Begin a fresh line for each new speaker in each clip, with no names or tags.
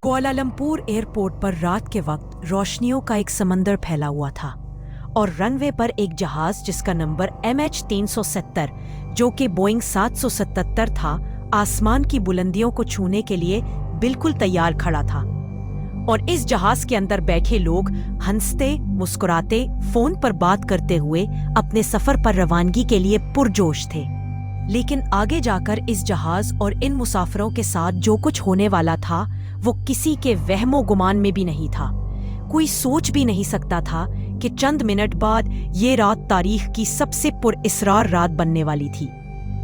Kuala Lumpur airport पर रात के वक्त रोशनियों का एक समंदर फैला हुआ था और रनवे पर एक जहाज जिसका नंबर MH370 जो कि बोइंग 777 था, आसमान की बुलंदियों को छूने के लिए बिल्कुल तैयार खड़ा था। और इस जहाज के अंदर बैठे लोग हंसते मुस्कुराते फोन पर बात करते हुए अपने सफर पर रवानगी के लिए पुरजोश थे। लेकिन आगे जाकर इस जहाज और इन मुसाफिरों के साथ जो कुछ होने वाला था वो किसी के वहमो गुमान में भी नहीं था। कोई सोच भी नहीं सकता था कि चंद मिनट बाद ये रात तारीख की सबसे पुरइसरार रात बनने वाली थी।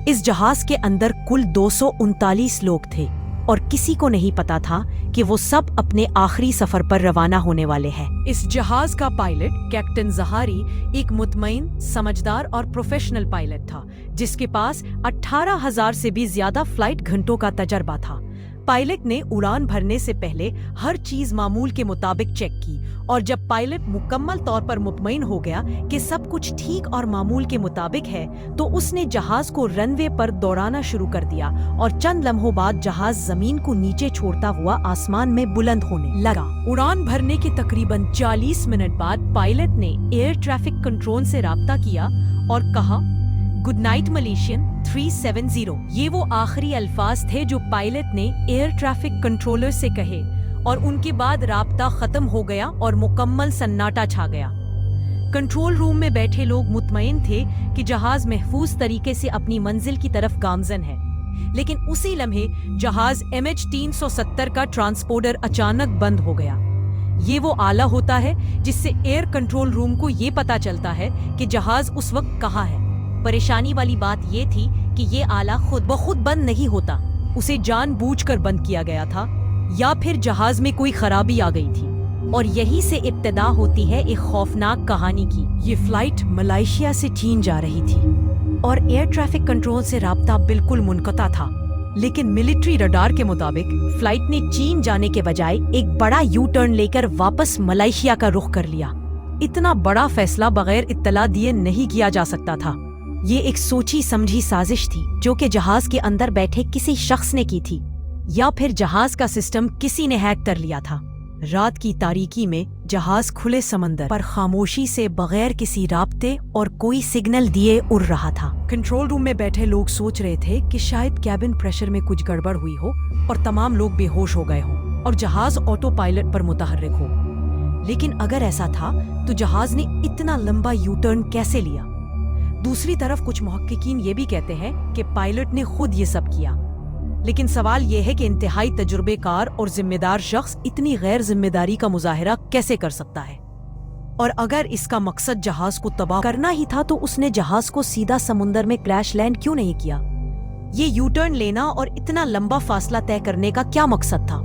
इस जहाज के अंदर कुल 239 लोग थे और किसी को नहीं पता था कि वो सब अपने आखिरी सफर पर रवाना होने वाले हैं। इस जहाज का पायलट कैप्टन जहारी एक मुतमईन, समझदार और प्रोफेशनल पायलट था जिसके पास 18,000 से भी ज्यादा फ्लाइट घंटों का तजर्बा था। पायलट ने उड़ान भरने से पहले हर चीज मामूल के मुताबिक चेक की और जब पायलट मुकम्मल तौर पर मुतमईन हो गया कि सब कुछ ठीक और मामूल के मुताबिक है तो उसने जहाज को रनवे पर दौड़ाना शुरू कर दिया और चंद लम्हों बाद जहाज जमीन को नीचे छोड़ता हुआ आसमान में बुलंद होने लगा। उड़ान भरने के तकरीबन 40 मिनट बाद पायलट ने एयर ट्रैफिक कंट्रोल से राब्ता किया और कहा, गुड नाइट मलेशियन 370। ये वो आखिरी अल्फाज थे जो पायलट ने एयर ट्रैफिक कंट्रोलर से कहे और उनके बाद राब्ता खत्म हो गया और मुकम्मल सन्नाटा छा गया। कंट्रोल रूम में बैठे लोग मुतमईन थे कि जहाज महफूज तरीके से अपनी मंजिल की तरफ गामजन है, लेकिन उसी लम्हे जहाज MH370 का ट्रांसपोर्टर अचानक बंद हो गया। ये वो आला होता है जिससे एयर कंट्रोल रूम को ये पता चलता है कि जहाज उस वक्त कहाँ है। परेशानी वाली बात ये थी कि ये आला खुद ब खुद बंद नहीं होता, उसे जानबूझकर बंद किया गया था या फिर जहाज में कोई खराबी आ गई थी। और यहीं से इब्तिदा होती है एक खौफनाक कहानी की। ये फ्लाइट मलेशिया से चीन जा रही थी और एयर ट्रैफिक कंट्रोल से राब्ता बिल्कुल मुनक़ता था, लेकिन मिलिट्री रडार के मुताबिक फ्लाइट ने चीन जाने के बजाय एक बड़ा यू टर्न लेकर वापस मलेशिया का रुख कर लिया। इतना बड़ा फैसला बगैर इत्तला दिए नहीं किया जा सकता था। ये एक सोची समझी साजिश थी जो कि जहाज के अंदर बैठे किसी शख्स ने की थी या फिर जहाज का सिस्टम किसी ने हैक कर लिया था। रात की तारीकी में जहाज खुले समंदर पर खामोशी से बगैर किसी राब्ते और कोई सिग्नल दिए उड़ रहा था। कंट्रोल रूम में बैठे लोग सोच रहे थे कि शायद कैबिन प्रेशर में कुछ गड़बड़ हुई हो और तमाम लोग बेहोश हो गए हों और जहाज ऑटो पायलट पर मुतहर्रिक हो। लेकिन अगर ऐसा था तो जहाज ने इतना लंबा यू टर्न कैसे लिया? दूसरी तरफ कुछ मुहक्किकीन ये भी कहते हैं कि पायलट ने खुद ये सब किया, लेकिन सवाल ये है कि इंतहाई तजुर्बेकार और जिम्मेदार शख्स इतनी गैर जिम्मेदारी का मुजाहिरा कैसे कर सकता है? और अगर इसका मकसद जहाज को तबाह करना ही था तो उसने जहाज को सीधा समुंदर में क्रैश लैंड क्यों नहीं किया? ये यू टर्न लेना और इतना लंबा फासला तय करने का क्या मकसद था?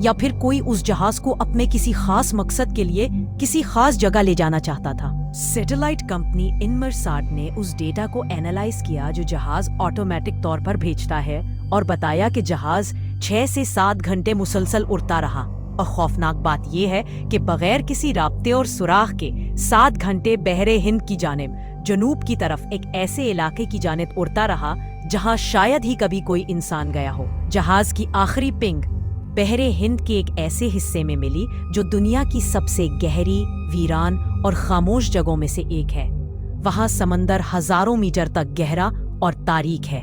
या फिर कोई उस जहाज को अपने किसी खास मकसद के लिए किसी खास जगह ले जाना चाहता था? सैटेलाइट कंपनी इनमरसाट ने उस डेटा को एनालाइज किया जो जहाज ऑटोमेटिक तौर पर भेजता है और बताया कि जहाज 6 से 7 घंटे मुसलसल उड़ता रहा। और खौफनाक बात यह है कि बगैर किसी राब्ते और सुराग के 7 घंटे बहरे हिंद की जानिब जनूब की तरफ एक ऐसे इलाके की जानिब उड़ता रहा जहां शायद ही कभी कोई इंसान गया हो। जहाज की आखिरी पिंग बहरे हिंद के एक ऐसे हिस्से में मिली जो दुनिया की सबसे गहरी, वीरान और खामोश जगहों में से एक है। वहां समंदर हजारों मीटर तक गहरा और तारीक है।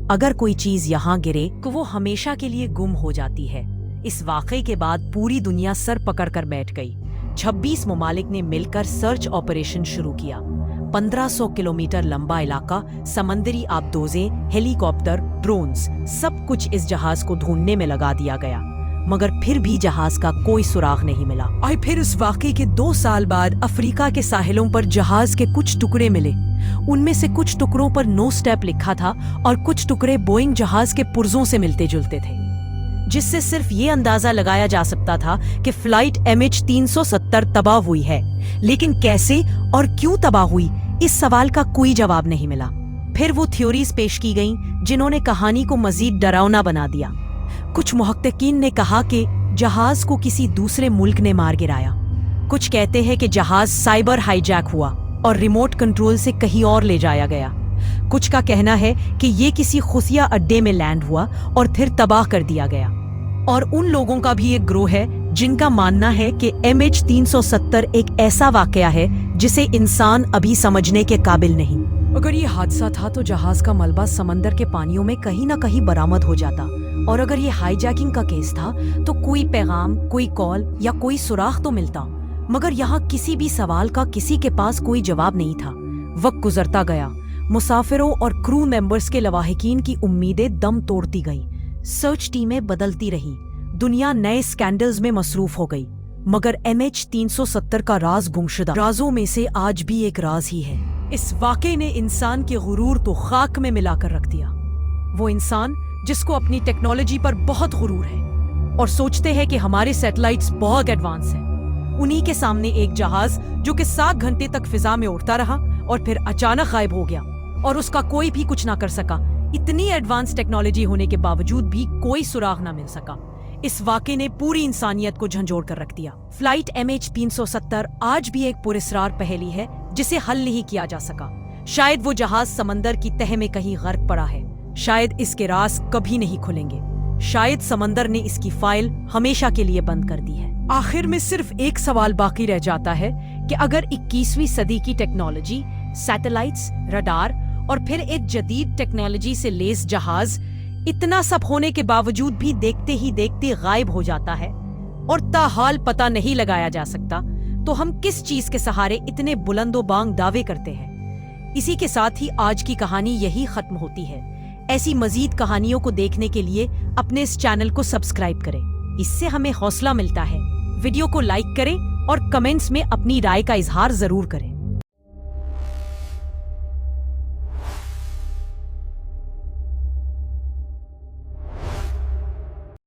अगर कोई चीज यहाँ गिरे तो वो हमेशा के लिए गुम हो जाती है। इस वाक़े के बाद पूरी दुनिया सर पकड़कर बैठ गई। 26 ममालिक ने मिलकर सर्च ऑपरेशन शुरू किया। 1500 किलोमीटर लंबा इलाका, समंदरी आबदोजें, हेलीकॉप्टर, ड्रोन्स, सब कुछ इस जहाज को ढूंढने में लगा दिया गया, मगर फिर भी जहाज का कोई सुराग नहीं मिला। और फिर इस वाक़े के 2 साल बाद अफ्रीका के साहिलों पर जहाज के कुछ टुकड़े मिले। उनमें से कुछ टुकड़ों पर नो स्टेप लिखा था और कुछ टुकड़े बोइंग जहाज के पुर्जों से मिलते जुलते थे, जिससे सिर्फ ये अंदाजा लगाया जा सकता था कि फ्लाइट MH370 तबाह हुई है। लेकिन कैसे और क्यों तबाह हुई, इस सवाल का कोई जवाब नहीं मिला। फिर वो थ्योरीज पेश की गईं जिन्होंने कहानी को मजीद डरावना बना दिया। कुछ मुहक्किकीन ने कहा कि जहाज को किसी दूसरे मुल्क ने मार गिराया। कुछ कहते हैं कि जहाज साइबर हाईजैक हुआ और रिमोट कंट्रोल से कहीं और ले जाया गया। कुछ का कहना है कि ये किसी खुफिया अड्डे में लैंड हुआ और फिर तबाह कर दिया गया। और उन लोगों का भी एक ग्रोह है जिनका मानना है कि MH370 एक ऐसा वाकया है जिसे इंसान अभी समझने के काबिल नहीं। अगर ये हादसा था तो जहाज का मलबा समंदर के पानियों में कहीं ना कहीं बरामद हो जाता, और अगर ये हाईजैकिंग का केस था तो कोई पैगाम, कोई कॉल या कोई सुराग तो मिलता, मगर यहाँ किसी भी सवाल का किसी के पास कोई जवाब नहीं था। वक्त गुजरता गया, मुसाफिरों और क्रू मेंबर्स के लवाहिकीन की उम्मीदें दम तोड़ती गई, सर्च टीमें बदलती रही, दुनिया नए स्कैंडल्स में मसरूफ हो गई, मगर MH370 का राज गुमशुदा राजों में से आज भी एक राज ही है। इस वाकये ने इंसान के गुरूर तो खाक में मिलाकर रख दिया। वो इंसान जिसको अपनी टेक्नोलॉजी पर बहुत गुरूर है और सोचते हैं कि हमारे सैटेलाइट्स बहुत एडवांस हैं, उन्हीं के सामने एक जहाज जो कि 7 घंटे तक फिजा में उड़ता रहा और फिर अचानक गायब हो गया और उसका कोई भी कुछ ना कर सका। इतनी एडवांस टेक्नोलॉजी होने के बावजूद भी कोई सुराग ना मिल सका। इस वाकये ने पूरी इंसानियत को झंझोड़ कर रख दिया। फ्लाइट MH370 आज भी एक पुरस्कार पहेली है जिसे हल नहीं किया जा सका। शायद वो जहाज समंदर की तह में कहीं गर्क पड़ा है, शायद इसके राज कभी नहीं खुलेंगे, शायद समंदर ने इसकी फाइल हमेशा के लिए बंद कर दी है। आखिर में सिर्फ एक सवाल बाकी रह जाता है कि अगर 21वीं सदी की टेक्नोलॉजी, सैटेलाइट्स, रडार और फिर एक जदीद टेक्नोलॉजी से लेस जहाज इतना सब होने के बावजूद भी देखते ही देखते गायब हो जाता है और ताहाल पता नहीं लगाया जा सकता, तो हम किस चीज के सहारे इतने बुलंदोबांग दावे करते हैं। इसी के साथ ही आज की कहानी यही खत्म होती है। ऐसी मजीद कहानियों को देखने के लिए अपने इस चैनल को सब्सक्राइब करें, इससे हमें हौसला मिलता है। वीडियो को लाइक करें और कमेंट्स में अपनी राय का इजहार जरूर करें।